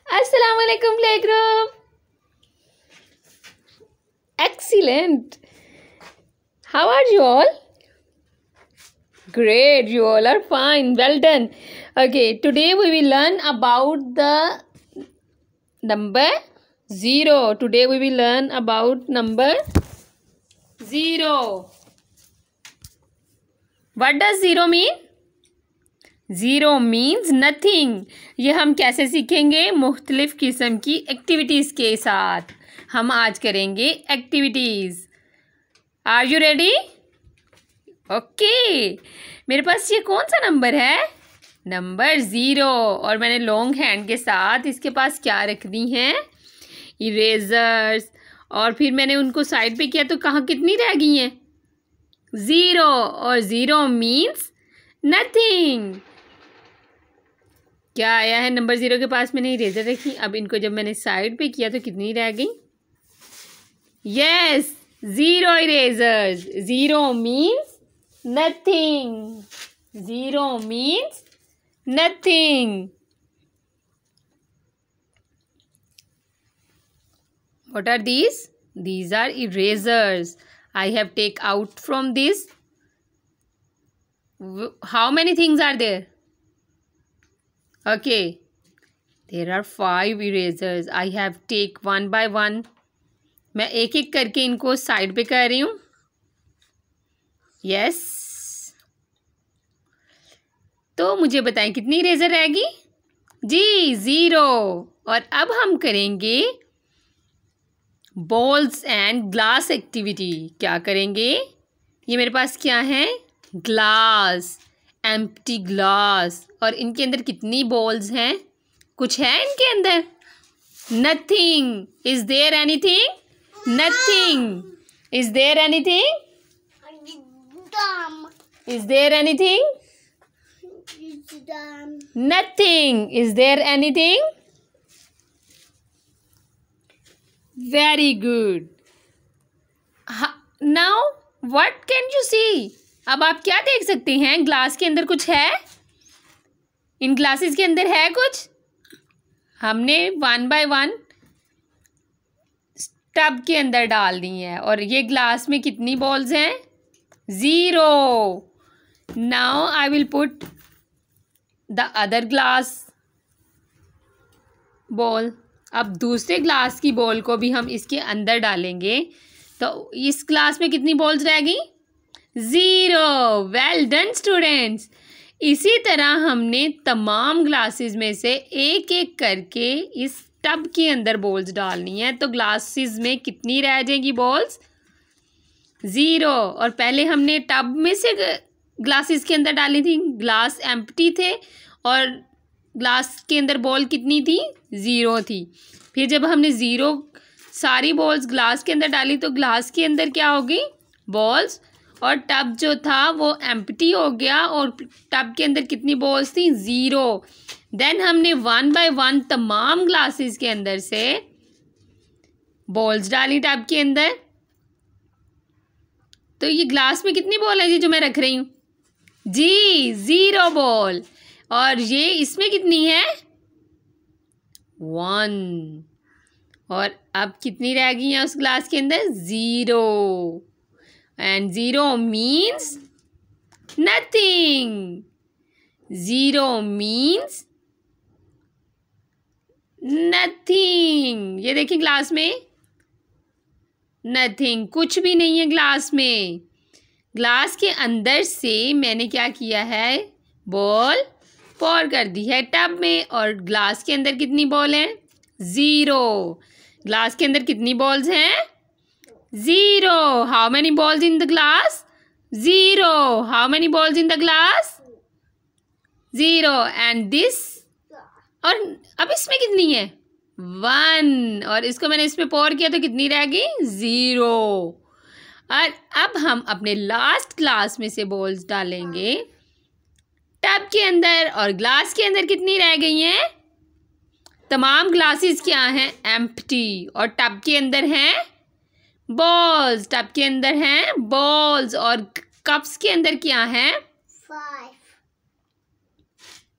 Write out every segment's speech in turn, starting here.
Assalamu alaikum playgroup. Excellent. How are you all? Great, you all are fine. Well done. Okay, today we will learn about the number 0. Today we will learn about number 0. What does 0 mean? 0 means nothing. ये हम कैसे सीखेंगे? मुख्तलिफ किस्म की activities के साथ हम आज करेंगे activities. Are you ready? Okay. मेरे पास ये कौन सा नंबर है? नंबर 0. और मैंने लॉन्ग हैंड के साथ इसके पास क्या रख दी हैं? इरेजर्स. और फिर मैंने उनको साइड पे किया तो कहाँ कितनी रह गई हैं? 0. और 0 मीन्स नथिंग. क्या आया है? नंबर 0 के पास मैंने इरेजर रखी. अब इनको जब मैंने साइड पे किया तो कितनी रह गई? Yes, 0 erasers. 0 means nothing. 0 means nothing. What are these? These are erasers. I have take out from this. How many things are there? Okay. There are 5 erasers. I have take one by one. मैं एक एक करके इनको side पे कर रही हूँ. Yes. तो मुझे बताएं कितनी इरेजर रहेगी? जी, 0. और अब हम करेंगे बॉल्स एंड ग्लास एक्टिविटी. क्या करेंगे? ये मेरे पास क्या है? Glass, empty glass. और इनके अंदर कितनी बॉल्स हैं? कुछ है इनके अंदर? Nothing. Is there anything? Nothing. Is there anything? Is there anything? Nothing. Is there anything? Very good. Now what can you see? अब आप क्या देख सकते हैं? ग्लास के अंदर कुछ है? इन ग्लासेस के अंदर है कुछ? हमने 1 by 1 टब के अंदर डाल दी है. और ये ग्लास में कितनी बॉल्स हैं? 0. Now I will put the other glass ball. अब दूसरे ग्लास की बॉल को भी हम इसके अंदर डालेंगे. तो इस ग्लास में कितनी बॉल्स रह गई? 0. Well done students. इसी तरह हमने तमाम ग्लासेस में से एक एक करके इस टब के अंदर बॉल्स डालनी है. तो ग्लासेस में कितनी रह जाएगी बॉल्स? 0. और पहले हमने टब में से ग्लासेस के अंदर डाली थी. ग्लास एम्प्टी थे और ग्लास के अंदर बॉल कितनी थी? 0 थी. फिर जब हमने 0 सारी बॉल्स ग्लास के अंदर डाली तो ग्लास के अंदर क्या होगी? बॉल्स. और टब जो था वो एम्प्टी हो गया. और टब के अंदर कितनी बॉल्स थी? 0. देन हमने 1 by 1 तमाम ग्लासेस के अंदर से बॉल्स डाली टब के अंदर. तो ये ग्लास में कितनी बॉल है जी जो मैं रख रही हूँ? जी, 0 बॉल. और ये इसमें कितनी है? 1. और अब कितनी रह गई है उस ग्लास के अंदर? 0. And 0 means nothing. 0 means nothing. ये देखिए ग्लास में नथिंग, कुछ भी नहीं है ग्लास में. ग्लास के अंदर से मैंने क्या किया है? बॉल पोर कर दी है टब में. और ग्लास के अंदर कितनी बॉल हैं? 0. ग्लास के अंदर कितनी बॉल्स हैं? 0. How many balls in the glass? 0. How many balls in the glass? 0. And this. और अब इसमें कितनी है? 1. और इसको मैंने इसमें पोर किया तो कितनी रह गई? 0. और अब हम अपने लास्ट ग्लास में से बॉल्स डालेंगे टब के अंदर. और ग्लास के अंदर कितनी रह गई हैं? तमाम ग्लासेस क्या हैं? एम्प्टी. और टब के अंदर हैं बॉल्स. टब के अंदर हैं बॉल्स. और कप्स के अंदर क्या हैं? 5.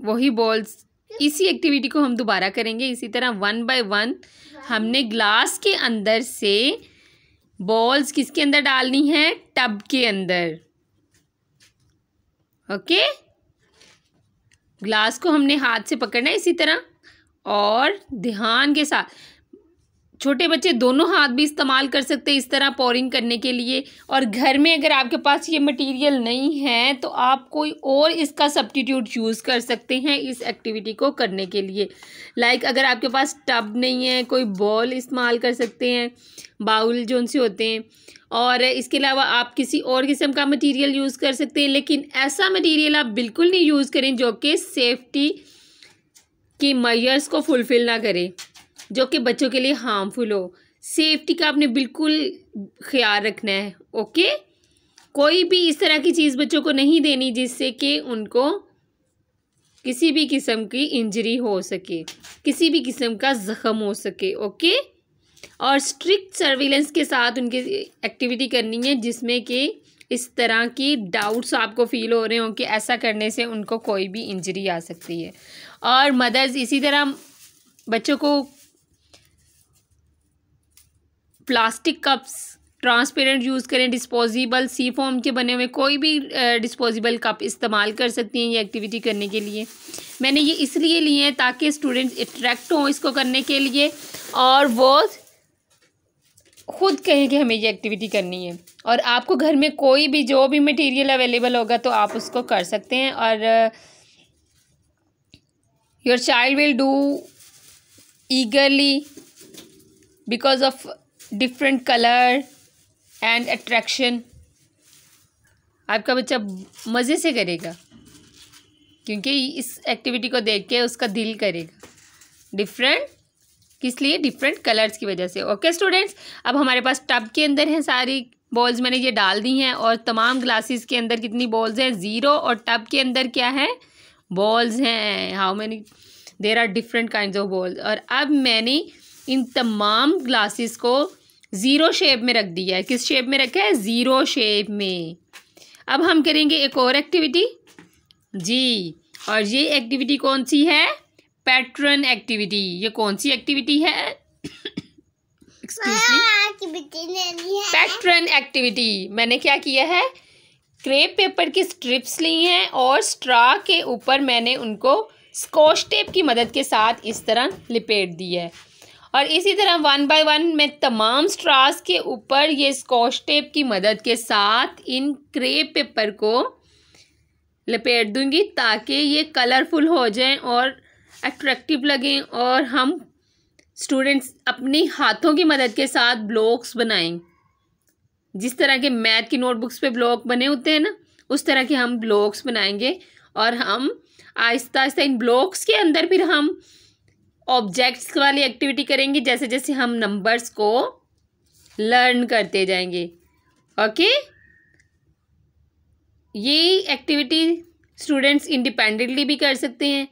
वही बॉल्स इसी एक्टिविटी को हम दोबारा करेंगे। इसी तरह 1 बाय 1 हमने ग्लास के अंदर से बॉल्स किसके अंदर डालनी है, टब के अंदर। ओके, ग्लास को हमने हाथ से पकड़ना है इसी तरह, और ध्यान के साथ। छोटे बच्चे दोनों हाथ भी इस्तेमाल कर सकते हैं इस तरह पोरिंग करने के लिए। और घर में अगर आपके पास ये मटेरियल नहीं है तो आप कोई और इसका सब्स्टिट्यूट यूज़ कर सकते हैं इस एक्टिविटी को करने के लिए। लाइक अगर आपके पास टब नहीं है, कोई बॉल इस्तेमाल कर सकते हैं, बाउल जो उनसे होते हैं। और इसके अलावा आप किसी और किस्म का मटेरियल यूज़ कर सकते हैं, लेकिन ऐसा मटेरियल आप बिल्कुल नहीं यूज़ करें जो कि सेफ्टी की मेजर्स को फुलफ़िल ना करे, जो कि बच्चों के लिए हार्मफुल हो। सेफ्टी का आपने बिल्कुल ख्याल रखना है। ओके, कोई भी इस तरह की चीज़ बच्चों को नहीं देनी जिससे कि उनको किसी भी किस्म की इंजरी हो सके, किसी भी किस्म का ज़ख़म हो सके। ओके, और स्ट्रिक्ट सर्विलेंस के साथ उनकी एक्टिविटी करनी है, जिसमें कि इस तरह की डाउट्स आपको फील हो रहे हो कि ऐसा करने से उनको कोई भी इंजरी आ सकती है। और मदर्स इसी तरह बच्चों को प्लास्टिक कप्स ट्रांसपेरेंट यूज़ करें, डिस्पोजेबल सी फोम के बने हुए कोई भी डिस्पोजेबल कप इस्तेमाल कर सकती हैं ये एक्टिविटी करने के लिए। मैंने ये इसलिए लिए हैं ताकि स्टूडेंट्स अट्रैक्ट हों इसको करने के लिए, और वो खुद कहें कि हमें ये एक्टिविटी करनी है। और आपको घर में कोई भी जो भी मटेरियल अवेलेबल होगा तो आप उसको कर सकते हैं। और your child will do ईगरली because of different colour and attraction. आपका बच्चा मज़े से करेगा क्योंकि इस एक्टिविटी को देख के उसका दिल करेगा। डिफरेंट किस लिए, डिफरेंट कलर्स की वजह से। ओके स्टूडेंट्स, अब हमारे पास टब के अंदर हैं सारी बॉल्स, मैंने ये डाल दी हैं। और तमाम ग्लासेस के अंदर कितनी बॉल्स हैं, 0। और टब के अंदर क्या है, बॉल्स हैं। How many, there are different kinds of balls. और अब मैंने इन तमाम ग्लासेस को 0 शेप में रख दिया है। किस शेप में रखा है, 0 शेप में। अब हम करेंगे एक और एक्टिविटी जी, और ये एक्टिविटी कौन सी है, पैटर्न एक्टिविटी। ये कौन सी एक्टिविटी है, एक्सक्यूज मी, पैटर्न एक्टिविटी। मैंने क्या किया है, क्रेप पेपर की स्ट्रिप्स ली हैं और स्ट्रा के ऊपर मैंने उनको स्कॉच टेप की मदद के साथ इस तरह लिपेट दिया है। और इसी तरह 1 बाय 1 मैं तमाम स्ट्रास के ऊपर ये स्कॉच टेप की मदद के साथ इन क्रेप पेपर को लपेट दूंगी ताकि ये कलरफुल हो जाएं और अट्रैक्टिव लगें, और हम स्टूडेंट्स अपनी हाथों की मदद के साथ ब्लॉक्स बनाएं। जिस तरह के मैथ की नोटबुक्स पे ब्लॉक बने होते हैं ना, उस तरह के हम ब्लॉक्स बनाएंगे। और हम आहिस्ता आहिस्ता इन ब्लॉक्स के अंदर फिर हम ऑब्जेक्ट्स वाली एक्टिविटी करेंगे, जैसे जैसे हम नंबर्स को लर्न करते जाएंगे। ओके, ये एक्टिविटी स्टूडेंट्स इंडिपेंडेंटली भी कर सकते हैं।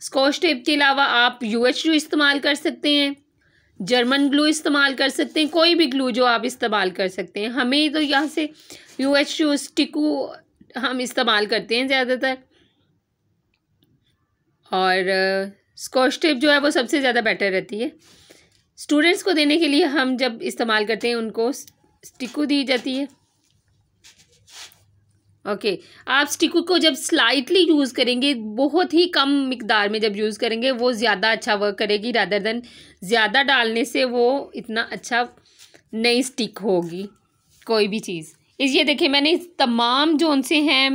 स्कॉच टेप के अलावा आप UHglue इस्तेमाल कर सकते हैं, जर्मन ग्लू इस्तेमाल कर सकते हैं, कोई भी ग्लू जो आप इस्तेमाल कर सकते हैं। हमें तो यहाँ से UHglue स्टिकू हम इस्तेमाल करते हैं ज़्यादातर, और स्कॉच टेप जो है वो सबसे ज़्यादा बेटर रहती है। स्टूडेंट्स को देने के लिए हम जब इस्तेमाल करते हैं उनको स्टिकू दी जाती है। ओके, आप स्टिकू को जब स्लाइटली यूज़ करेंगे, बहुत ही कम मिकदार में जब यूज़ करेंगे, वो ज़्यादा अच्छा वर्क करेगी रादर देन ज़्यादा डालने से वो इतना अच्छा नहीं स्टिक होगी कोई भी चीज़। ये देखिए मैंने तमाम जो उनसे हैं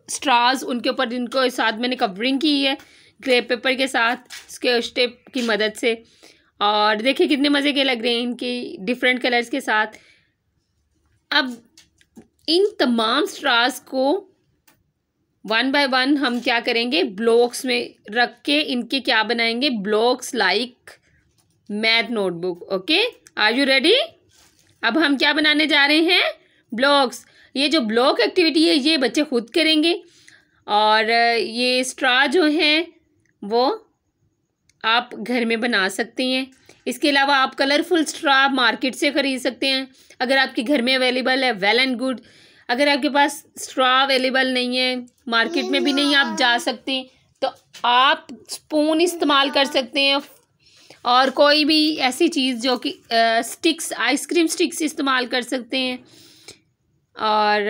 स्ट्रास उनके ऊपर इनको साथ मैंने कवरिंग की है क्रेप पेपर के साथ स्कॉच टेप की मदद से। और देखिए कितने मज़े के लग रहे हैं इनके डिफरेंट कलर्स के साथ। अब इन तमाम स्ट्रास को 1 बाय 1 हम क्या करेंगे, ब्लॉक्स में रख के इनके क्या बनाएंगे, blocks like math notebook. Okay, are you ready. अब हम क्या बनाने जा रहे हैं, ब्लॉक्स। ये जो ब्लॉक एक्टिविटी है ये बच्चे खुद करेंगे, और ये स्ट्रा जो हैं वो आप घर में बना सकते हैं। इसके अलावा आप कलरफुल स्ट्रा मार्केट से ख़रीद सकते हैं अगर आपके घर में अवेलेबल है, वेल एंड गुड। अगर आपके पास स्ट्रा अवेलेबल नहीं है, मार्केट में भी नहीं आप जा सकते, तो आप स्पून इस्तेमाल कर सकते हैं और कोई भी ऐसी चीज़ जो कि स्टिक्स, आइसक्रीम स्टिक्स इस्तेमाल कर सकते हैं। और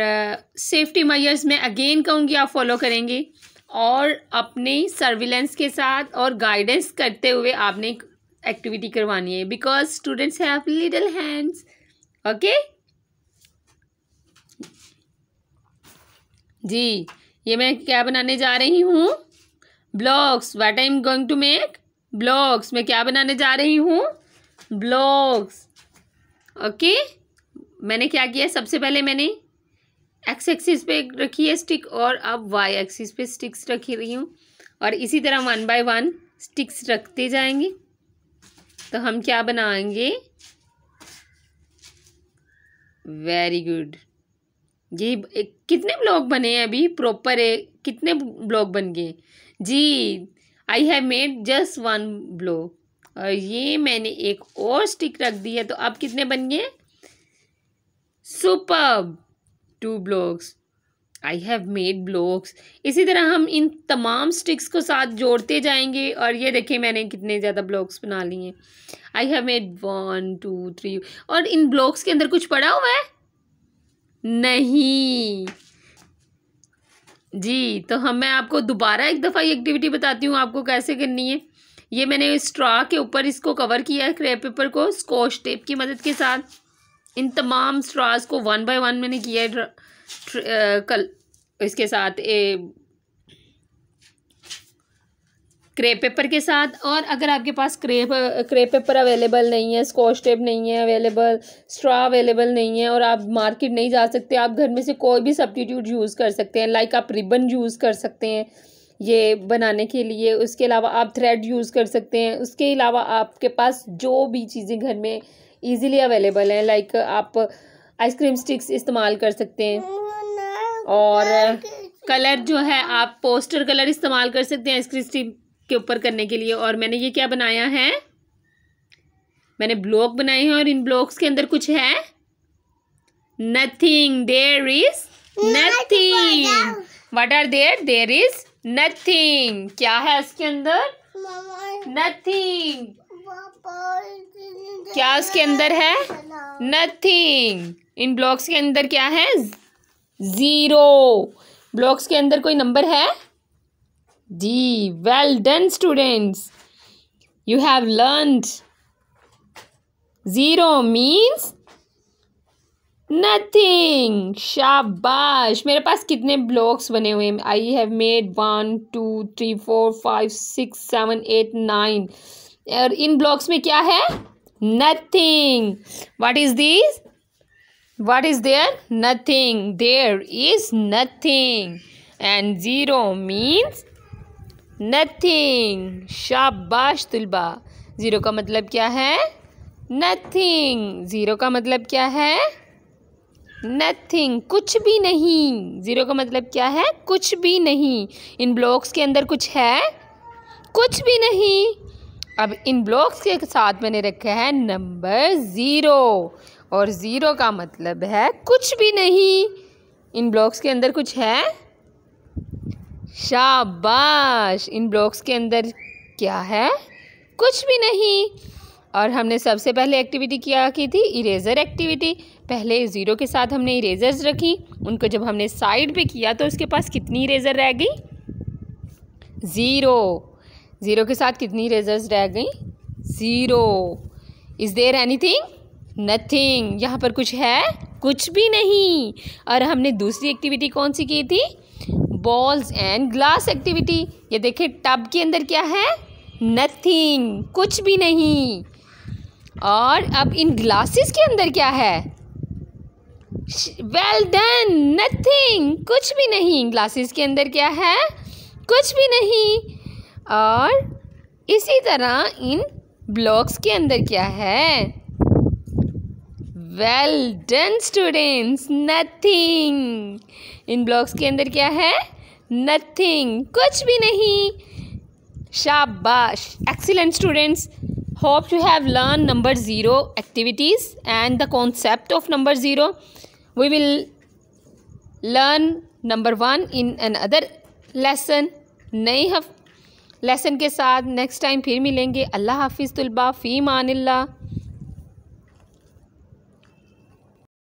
सेफ्टी मेजर्स मैं अगेन कहूँगी आप फॉलो करेंगे और अपनी सर्विलेंस के साथ और गाइडेंस करते हुए आपने एक्टिविटी करवानी है, because students have little hands. Okay जी, ये मैं क्या बनाने जा रही हूँ? Blocks. What I am going to make? Blocks. मैं क्या बनाने जा रही हूँ? ब्लॉक्स। ओके, मैंने क्या किया, सबसे पहले मैंने एक्स एक्सिस पे रखी है स्टिक और अब वाई एक्सिस पे स्टिक्स रखी रही हूँ और इसी तरह 1 बाय 1 स्टिक्स रखते जाएंगे। तो हम क्या बनाएंगे? Very good. ये कितने ब्लॉक बने हैं अभी प्रॉपर है? कितने ब्लॉक बन गए जी? I have made just 1 block और ये मैंने एक और स्टिक रख दी है, तो अब कितने बन गए? Superb, 2 blocks. I have made blocks. इसी तरह हम इन तमाम स्टिक्स को साथ जोड़ते जाएंगे और ये देखिए मैंने कितने ज़्यादा ब्लॉक्स बना लिए हैं। I have made 1 2 3। और इन ब्लॉक्स के अंदर कुछ पड़ा हुआ है? नहीं जी। तो मैं आपको दोबारा एक दफ़ा ये एक्टिविटी बताती हूँ आपको कैसे करनी है। ये मैंने स्ट्रॉ के ऊपर इसको कवर किया है, क्रेप पेपर को स्कॉच टेप की मदद के साथ। इन तमाम स्ट्रॉज को 1 बाय 1 मैंने किया है इसके साथ क्रेप पेपर के साथ। और अगर आपके पास क्रेप पेपर अवेलेबल नहीं है, स्कॉच टेप नहीं है अवेलेबल, स्ट्रॉ अवेलेबल नहीं है और आप मार्केट नहीं जा सकते, आप घर में से कोई भी सब्स्टिट्यूट यूज़ कर सकते हैं। लाइक आप रिबन यूज़ कर सकते हैं ये बनाने के लिए। उसके अलावा आप थ्रेड यूज़ कर सकते हैं। उसके अलावा आपके पास जो भी चीज़ें घर में ईज़िली अवेलेबल हैं, लाइक आप आइसक्रीम स्टिक्स इस्तेमाल कर सकते हैं और कलर जो है आप पोस्टर कलर इस्तेमाल कर सकते हैं आइसक्रीम स्टिक के ऊपर करने के लिए। और मैंने ये क्या बनाया है? मैंने ब्लॉक बनाए हैं और इन ब्लॉक्स के अंदर कुछ है? Nothing. There is nothing. What are there? There is nothing. क्या है इसके अंदर? नथिंग। क्या उसके अंदर है? नथिंग। इन ब्लॉक्स के अंदर क्या है? 0। ब्लॉक्स के अंदर कोई नंबर है? जी, well done students, you have learned. 0 means nothing. शाबाश। मेरे पास कितने ब्लॉक्स बने हुए हैं? I have made 1 2 3 4 5 6 7 8 9। और इन ब्लॉक्स में क्या है? Nothing. What is this? What is there? Nothing. There is nothing and 0 means nothing. शाबाश तुलबा। 0 का मतलब क्या है? नथिंग। 0 का मतलब क्या है? नथिंग, कुछ भी नहीं। 0 का मतलब क्या है? कुछ भी नहीं। इन ब्लॉक्स के अंदर कुछ है? कुछ भी नहीं। अब इन ब्लॉक्स के साथ मैंने रखा है नंबर 0 और 0 का मतलब है कुछ भी नहीं। इन ब्लॉक्स के अंदर कुछ है? शाबाश। इन ब्लॉक्स के अंदर क्या है? कुछ भी नहीं। और हमने सबसे पहले एक्टिविटी क्या की थी? Eraser activity. पहले 0 के साथ हमने इरेज़र्स रखी, उनको जब हमने साइड पे किया तो उसके पास कितनी इरेज़र रह गई? 0। 0 के साथ कितनी इरेज़र्स रह गई? 0। Is there anything? नथिंग। यहाँ पर कुछ है? कुछ भी नहीं। और हमने दूसरी एक्टिविटी कौन सी की थी? Balls and glass activity. ये देखिए टब के अंदर क्या है? नथिंग, कुछ भी नहीं। और अब इन ग्लासेस के अंदर क्या है? वेल डन, नथिंग, कुछ भी नहीं। ग्लासेस के अंदर क्या है? कुछ भी नहीं। और इसी तरह इन ब्लॉक्स के अंदर क्या है? Well done students, nothing. इन ब्लॉक्स के अंदर क्या है? नथिंग, कुछ भी नहीं। शाबाश, excellent students. Hope you have learned number 0 activities and the concept of number 0. We will learn number 1 in another lesson. Lesson के साथ नेक्स्ट टाइम फिर मिलेंगे। अल्लाह हाफिज़ तुलबा, फ़ी मानिल्लाह।